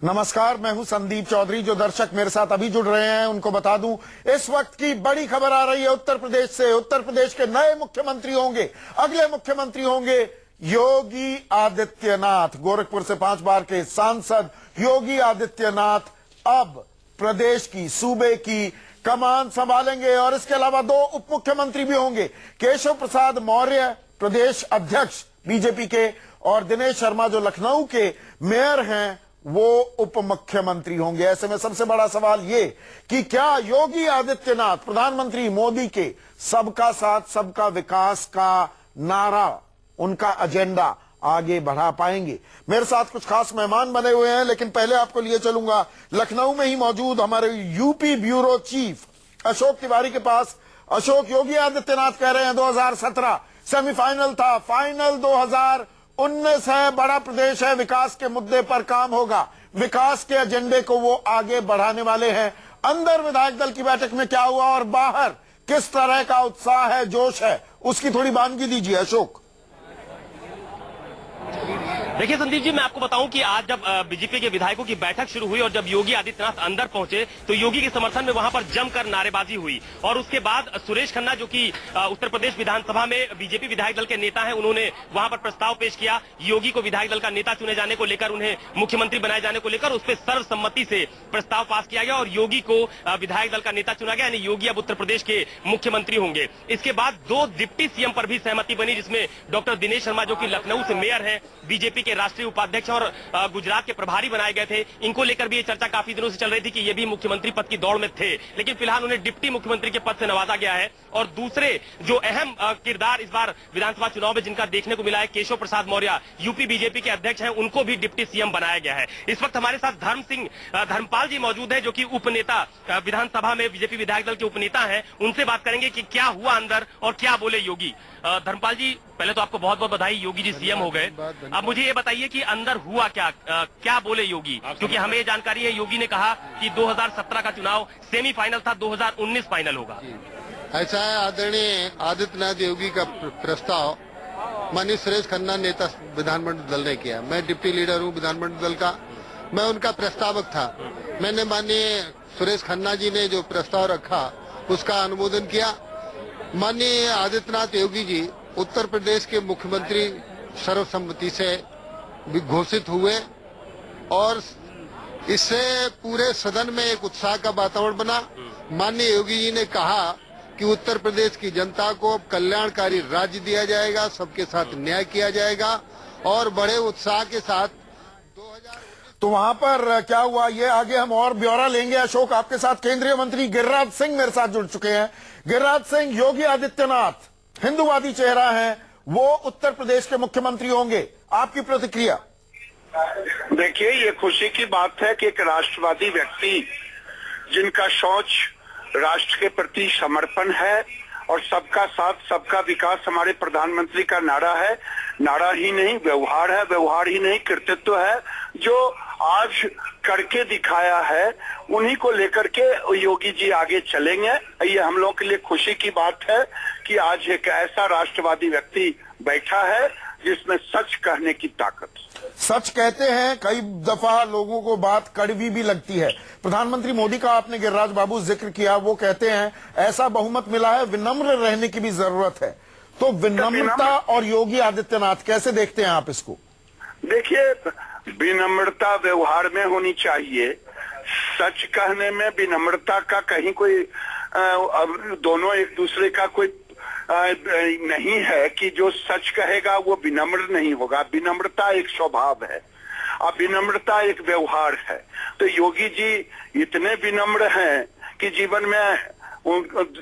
नमस्कार, मैं हूं संदीप चौधरी। जो दर्शक मेरे साथ अभी जुड़ रहे हैं उनको बता दूं, इस वक्त की बड़ी खबर आ रही है उत्तर प्रदेश से। उत्तर प्रदेश के नए मुख्यमंत्री होंगे, अगले मुख्यमंत्री होंगे योगी आदित्यनाथ। गोरखपुर से 5 बार के सांसद योगी आदित्यनाथ अब प्रदेश की, सूबे की कमान संभालेंगे। और इसके अलावा 2 उप मुख्यमंत्री भी होंगे। केशव प्रसाद मौर्य प्रदेश अध्यक्ष बीजेपी के, और दिनेश शर्मा जो लखनऊ के मेयर हैं वो उप मुख्यमंत्री होंगे। ऐसे में सबसे बड़ा सवाल ये कि क्या योगी आदित्यनाथ प्रधानमंत्री मोदी के सबका साथ सबका विकास का नारा, उनका एजेंडा आगे बढ़ा पाएंगे। मेरे साथ कुछ खास मेहमान बने हुए हैं, लेकिन पहले आपको लिए चलूंगा लखनऊ में ही मौजूद हमारे UP bureau chief Ashok Tiwari के पास। अशोक, योगी आदित्यनाथ कह रहे हैं 2017 सेमीफाइनल था, फाइनल 2019 है, बड़ा प्रदेश है, विकास के मुद्दे पर काम होगा, विकास के एजेंडे को वो आगे बढ़ाने वाले हैं। अंदर विधायक दल की बैठक में क्या हुआ और बाहर किस तरह का उत्साह है, जोश है, उसकी थोड़ी वानगी दीजिए अशोक। देखिए संदीप जी, मैं आपको बताऊं कि आज जब बीजेपी के विधायकों की बैठक शुरू हुई और जब योगी आदित्यनाथ अंदर पहुंचे तो योगी के समर्थन में वहां पर जमकर नारेबाजी हुई। और उसके बाद सुरेश खन्ना, जो कि उत्तर प्रदेश विधानसभा में बीजेपी विधायक दल के नेता हैं, उन्होंने वहां पर प्रस्ताव पेश किया योगी को विधायक दल का नेता चुने जाने को लेकर, उन्हें मुख्यमंत्री बनाए जाने को लेकर। उस पर सर्वसम्मति से प्रस्ताव पास किया गया और योगी को विधायक दल का नेता चुना गया, यानी योगी अब उत्तर प्रदेश के मुख्यमंत्री होंगे। इसके बाद 2 डिप्टी सीएम पर भी सहमति बनी, जिसमें डॉक्टर दिनेश शर्मा, जो कि लखनऊ से मेयर है, बीजेपी के राष्ट्रीय उपाध्यक्ष और गुजरात के प्रभारी बनाए गए थे। इनको लेकर भी ये चर्चा काफी दिनों से चल रही थी कि ये भी मुख्यमंत्री पद की दौड़ में थे, लेकिन फिलहाल उन्हें डिप्टी मुख्यमंत्री के पद से नवाजा गया है। और दूसरे जो अहम किरदार इस बार विधानसभा चुनाव में जिनका देखने को मिला है, केशव प्रसाद मौर्य यूपी बीजेपी के अध्यक्ष हैं, उनको भी डिप्टी सीएम बनाया गया है। इस वक्त हमारे साथ धर्मपाल जी मौजूद है, जो कि उपनेता विधानसभा में बीजेपी विधायक दल के उपनेता है। उनसे बात करेंगे कि क्या हुआ अंदर और क्या बोले योगी। धर्मपाल जी, पहले तो आपको बहुत बहुत बधाई, योगी जी सीएम हो गए। अब मुझे ये बताइए कि अंदर हुआ क्या, क्या बोले योगी, क्योंकि हमें ये जानकारी है योगी ने कहा कि 2017 का चुनाव सेमीफाइनल था, 2019 फाइनल होगा। ऐसा है, आदरणीय आदित्यनाथ योगी का प्रस्ताव माननीय सुरेश खन्ना नेता विधानमंडल दल ने किया। मैं डिप्टी लीडर हूँ विधानमंडल दल का, मैं उनका प्रस्तावक था। मैंने माननीय सुरेश खन्ना जी ने जो प्रस्ताव रखा उसका अनुमोदन किया। माननीय आदित्यनाथ योगी जी उत्तर प्रदेश के मुख्यमंत्री सर्वसम्मति से घोषित हुए और इससे पूरे सदन में एक उत्साह का वातावरण बना। माननीय योगी जी ने कहा कि उत्तर प्रदेश की जनता को कल्याणकारी राज्य दिया जाएगा, सबके साथ न्याय किया जाएगा और बड़े उत्साह के साथ 2019। तो वहां पर क्या हुआ, ये आगे हम और ब्यौरा लेंगे। अशोक, आपके साथ केंद्रीय मंत्री गिरिराज सिंह मेरे साथ जुड़ चुके हैं। गिरिराज सिंह, योगी आदित्यनाथ हिंदूवादी चेहरा है, वो उत्तर प्रदेश के मुख्यमंत्री होंगे, आपकी प्रतिक्रिया? देखिए, ये खुशी की बात है कि एक राष्ट्रवादी व्यक्ति जिनका सोच राष्ट्र के प्रति समर्पण है और सबका साथ सबका विकास हमारे प्रधानमंत्री का नारा है। नारा ही नहीं व्यवहार है, व्यवहार ही नहीं कृतित्व है, जो आज करके दिखाया है, उन्हीं को लेकर के योगी जी आगे चलेंगे। ये हम लोग के लिए खुशी की बात है कि आज एक ऐसा राष्ट्रवादी व्यक्ति बैठा है जिसमें सच कहने की ताकत। सच कहते हैं, कई दफा लोगों को बात कड़वी भी लगती है। प्रधानमंत्री मोदी का आपने गिरिराज बाबू जिक्र किया, वो कहते हैं ऐसा बहुमत मिला है, विनम्र रहने की भी जरूरत है। तो विनम्रता और योगी आदित्यनाथ कैसे देखते हैं आप इसको? देखिए, विनम्रता व्यवहार में होनी चाहिए, सच कहने में विनम्रता का कहीं कोई दोनों एक दूसरे का कोई नहीं है कि जो सच कहेगा वो विनम्र नहीं होगा। विनम्रता एक स्वभाव है और विनम्रता एक व्यवहार है। तो योगी जी इतने विनम्र हैं कि जीवन में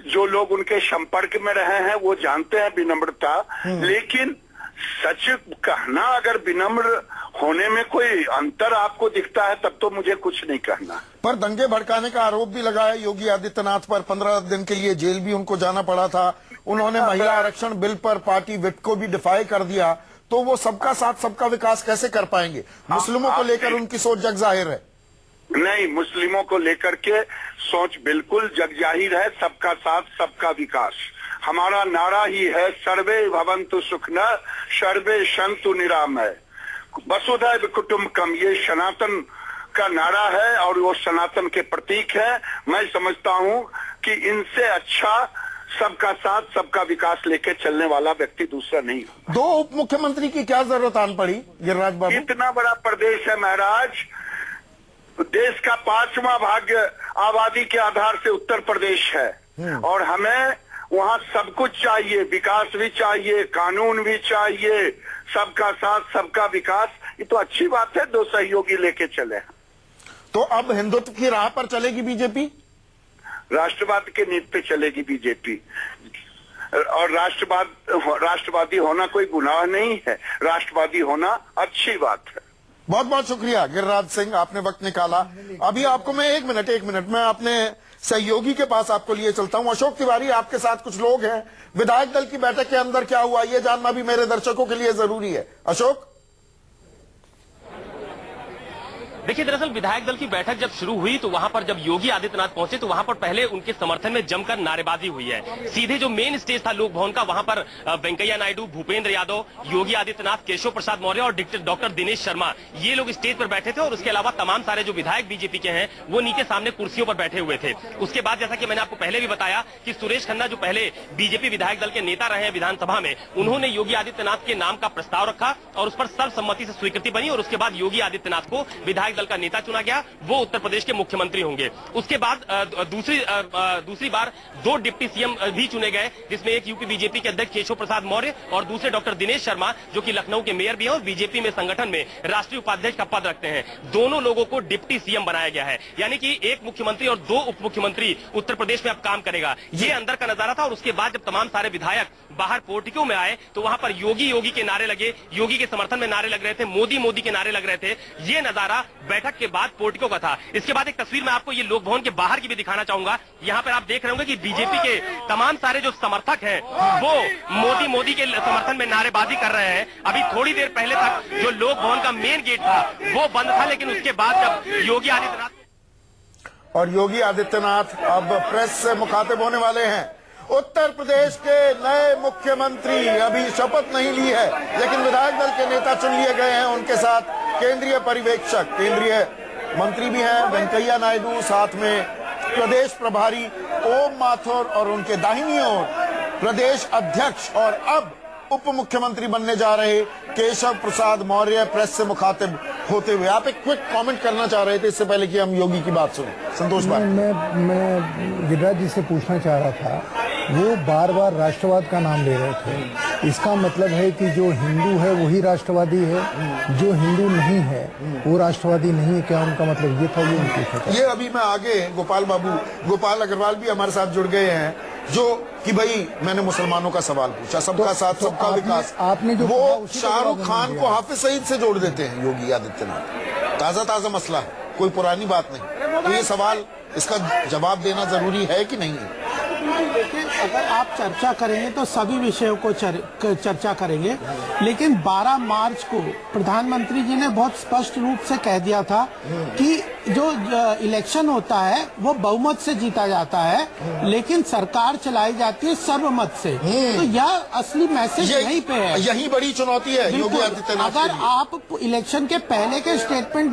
जो लोग उनके संपर्क में रहे हैं वो जानते हैं विनम्रता। लेकिन सच कहना, अगर विनम्र होने में कोई अंतर आपको दिखता है तब तो मुझे कुछ नहीं कहना। पर दंगे भड़काने का आरोप भी लगा है योगी आदित्यनाथ पर। 15 दिन के लिए जेल भी उनको जाना पड़ा था। उन्होंने महिला आरक्षण बिल पर पार्टी विप को भी डिफाई कर दिया। तो वो सबका साथ सबका विकास कैसे कर पाएंगे? मुस्लिमों को लेकर उनकी सोच जग जाहिर है। नहीं, मुस्लिमों को लेकर के सोच बिल्कुल जग जाहिर है। सबका साथ सबका विकास हमारा नारा ही है। सर्वे भवन्तु सुखिनः सर्वे सन्तु निरामय वसुधैव कुटुम्बकम, ये सनातन का नारा है और वो सनातन के प्रतीक है। मैं समझता हूं कि इनसे अच्छा सबका साथ सबका विकास लेके चलने वाला व्यक्ति दूसरा नहीं हो। दो उप मुख्यमंत्री की क्या जरूरत आन पड़ी गिरिराज बाबू? इतना बड़ा प्रदेश है महाराज, देश का 5वां भाग आबादी के आधार से उत्तर प्रदेश है और हमें वहाँ सब कुछ चाहिए, विकास भी चाहिए, कानून भी चाहिए, सबका साथ सबका विकास। ये तो अच्छी बात है, दो सहयोगी लेके चले। तो अब हिंदुत्व की राह पर चलेगी बीजेपी, राष्ट्रवाद के नीति पे चलेगी बीजेपी। और राष्ट्रवादी होना कोई गुनाह नहीं है, राष्ट्रवादी होना अच्छी बात है। बहुत बहुत शुक्रिया गिरिराज सिंह, आपने वक्त निकाला। अभी आपको मैं एक मिनट मैं अपने सहयोगी के पास आपको लिए चलता हूं। अशोक तिवारी, आपके साथ कुछ लोग हैं। विधायक दल की बैठक के अंदर क्या हुआ ये जानना भी मेरे दर्शकों के लिए जरूरी है। अशोक, देखिए, दरअसल विधायक दल की बैठक जब शुरू हुई तो वहां पर जब योगी आदित्यनाथ पहुंचे तो वहां पर पहले उनके समर्थन में जमकर नारेबाजी हुई है। सीधे जो मेन स्टेज था लोक भवन का, वहां पर वेंकैया नायडू, भूपेंद्र यादव, योगी आदित्यनाथ, केशव प्रसाद मौर्य और डॉक्टर दिनेश शर्मा, ये लोग स्टेज पर बैठे थे और उसके अलावा तमाम सारे जो विधायक बीजेपी के हैं वो नीचे सामने कुर्सियों पर बैठे हुए थे। उसके बाद जैसा कि मैंने आपको पहले भी बताया कि सुरेश खन्ना जो पहले बीजेपी विधायक दल के नेता रहे हैं विधानसभा में, उन्होंने योगी आदित्यनाथ के नाम का प्रस्ताव रखा और उस पर सर्वसम्मति से स्वीकृति बनी और उसके बाद योगी आदित्यनाथ को विधायक दल का नेता चुना गया। वो उत्तर प्रदेश के मुख्यमंत्री होंगे। उसके बाद दूसरी बार 2 डिप्टी सीएम भी चुने गए, जिसमें एक यूपी बीजेपी के अध्यक्ष केशव प्रसाद मौर्य और दूसरे डॉक्टर दिनेश शर्मा जो कि लखनऊ के मेयर भी हैं और बीजेपी में संगठन में राष्ट्रीय उपाध्यक्ष का पद रखते हैं। दोनों लोगों को डिप्टी सीएम बनाया गया है, यानी कि एक मुख्यमंत्री और 2 उप मुख्यमंत्री उत्तर प्रदेश में अब काम करेगा। ये अंदर का नजारा था। और उसके बाद जब तमाम सारे विधायक बाहर पोर्टिको में आए तो वहां पर योगी योगी के नारे लगे, योगी के समर्थन में नारे लग रहे थे, मोदी मोदी के नारे लग रहे थे। ये नजारा बैठक के बाद पोर्टिको का था। इसके बाद एक तस्वीर मैं आपको ये लोक भवन के बाहर की भी दिखाना चाहूंगा। यहाँ पर आप देख रहे होंगे कि बीजेपी के तमाम सारे जो समर्थक हैं वो मोदी मोदी के समर्थन में नारेबाजी कर रहे हैं। अभी थोड़ी देर पहले तक जो लोक भवन का मेन गेट था वो बंद था, लेकिन उसके बाद जब योगी आदित्यनाथ अब प्रेस से मुखातिब होने वाले हैं। उत्तर प्रदेश के नए मुख्यमंत्री अभी शपथ नहीं ली है, लेकिन विधायक दल के नेता चुन लिए गए हैं। उनके साथ केंद्रीय पर्यवेक्षक, केंद्रीय मंत्री भी हैं वेंकैया नायडू, साथ में प्रदेश प्रभारी ओम माथुर और उनके दाहिनी ओर प्रदेश अध्यक्ष और अब उप मुख्यमंत्री बनने जा रहे केशव प्रसाद मौर्य प्रेस से मुखातिब होते हुए। आप एक क्विक कमेंट करना चाह रहे थे इससे पहले कि हम योगी की बात सुने। संतोष भाई, मैं गिरिराज जी से पूछना चाह रहा था, वो बार बार राष्ट्रवाद का नाम ले रहे थे। इसका मतलब है कि जो हिंदू है वही राष्ट्रवादी है, जो हिंदू नहीं है वो राष्ट्रवादी नहीं है, क्या उनका मतलब ये था? ये उनकी था। ये अभी मैं आगे गोपाल अग्रवाल भी हमारे साथ जुड़ गए हैं, जो कि भाई मैंने मुसलमानों का सवाल पूछा, सबका साथ सबका विकास। आपने जो वो शाहरुख खान को हाफिज सईद से जोड़ देते हैं योगी आदित्यनाथ। ताजा मसला है, कोई पुरानी बात नहीं। तो ये सवाल, इसका जवाब देना जरूरी है कि नहीं है? देखिए, अगर आप चर्चा करेंगे तो सभी विषयों को चर्चा करेंगे, लेकिन 12 मार्च को प्रधानमंत्री जी ने बहुत स्पष्ट रूप से कह दिया था कि जो इलेक्शन होता है वो बहुमत से जीता जाता है, लेकिन सरकार चलाई जाती है सर्वमत से। तो यह असली मैसेज यहीं पे है, यही बड़ी चुनौती है योगी आदित्यनाथ। अगर आप इलेक्शन के पहले के स्टेटमेंट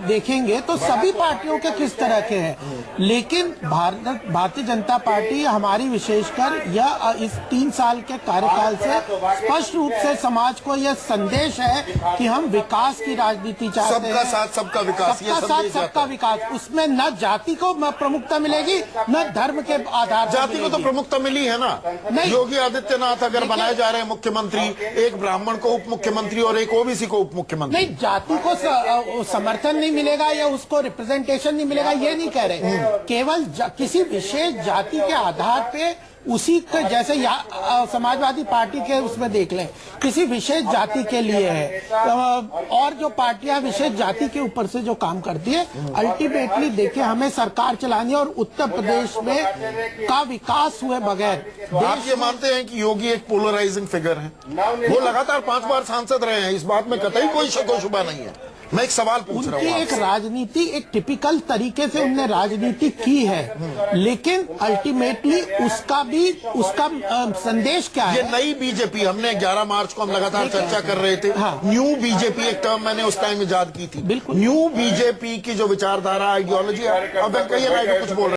देखेंगे तो सभी पार्टियों के किस तरह के हैं, लेकिन भारतीय जनता पार्टी हमारी विशेषकर यह इस 3 साल के कार्यकाल से स्पष्ट रूप से समाज को यह संदेश है कि हम विकास की राजनीति चाहते हैं। सबका साथ सबका विकास, सबका साथ सबका विकास। उसमें न जाति को प्रमुखता मिलेगी न धर्म के आधार पर। जाति को तो प्रमुखता मिली है ना। योगी आदित्यनाथ अगर बनाए जा रहे हैं मुख्यमंत्री, एक ब्राह्मण को उप मुख्यमंत्री और एक ओबीसी को उप मुख्यमंत्री। नहीं, जाति को समर्थन नहीं मिलेगा या उसको रिप्रेजेंटेशन नहीं मिलेगा, ये नहीं कह रहे। केवल किसी विशेष जाति के आधार पे उसी के जैसे समाजवादी पार्टी के उसमें देख लें, किसी विशेष जाति के लिए है, और जो पार्टियां विशेष जाति के ऊपर से जो काम करती है, अल्टीमेटली देखिए हमें सरकार चलानी है और उत्तर प्रदेश में का विकास हुए बगैर। आप ये मानते हैं कि योगी एक पोलराइजिंग फिगर है? वो लगातार 5 बार सांसद रहे हैं, इस बात में कतई कोई शक व शुबा नहीं है। मैं एक सवाल पूछ रहा उनकी हूँ एक आपसे। राजनीति, एक टिपिकल तरीके से उनने राजनीति की है, लेकिन अल्टीमेटली उसका संदेश क्या ये है? नई बीजेपी, हमने 11 मार्च को हम लगातार चर्चा कर रहे थे। हाँ। न्यू बीजेपी एक टर्म मैंने उस टाइम ईजाद की थी। बिल्कुल। न्यू बीजेपी की जो विचारधारा, आइडियोलॉजी, अब वेंकैया नायडू कुछ बोल रहे हैं।